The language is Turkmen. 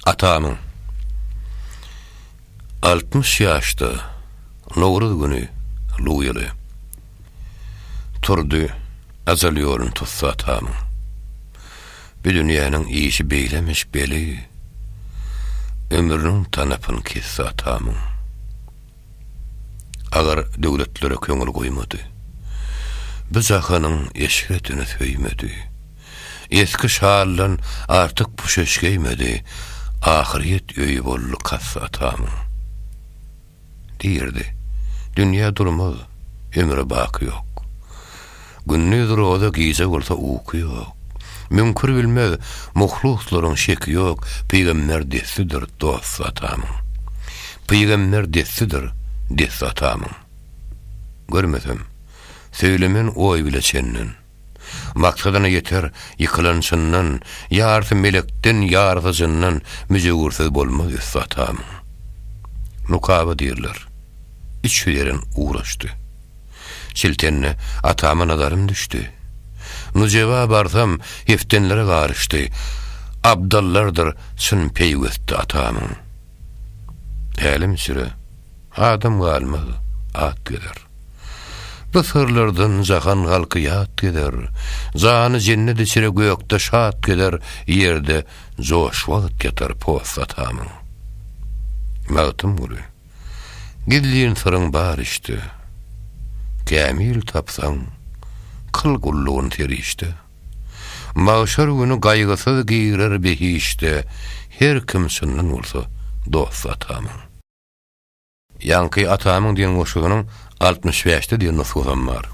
Atamın 60 ýaşda Nowruz güni Luýaly turdy azal ýolun tutsa atamın. Bu dünýäniň işi beýlemiş beli, ömrüniň tanapyny kesse atamın. Agar döwletlere köňül goýmady, bu jahanyň eşiretini söýmedi. Eski şahallan artık puşeşgeýmedi, ahiret öýü bolly kassa atamın. Diýerdi, dünýä durmaz, ömrü baky ýok. Günnüzür oda gize bolsa uky ýok. Mümkün bilmez, muhlukslaryň şeki ýok, peýgamber desidir dost atamın. Peýgamber desidir, des atamın. Görmesem, söylemen oý bileçenden. Maksadyna yeter, ýykylanşyndan, ýarty melekden, ýardyjyndan müjegursyz bolmaz des atamın. Nukaba diýerler. İçülerin uğraşdy. Şiltenle atama nadarım düştü. Nuceva barsam heftenlere garıştı. Abdallardır sün peýwetdi atamın. Elim süre adam galmaz at gider. Bu sırlardan jahan halky ýat gider. Zany cennet içire gökde şat gider. Yerde joş wagt getar post atamın. Mawtym guly. Gidliň soraň bar işte. Kämil tapsaň, kıl gulluğun terişte. Mağşar günü gaýgysyz girer behişte, her kimsinden bolsa dost atamın. Yankı atamın diýen goşugynyň 65'te diýen nusgam bar.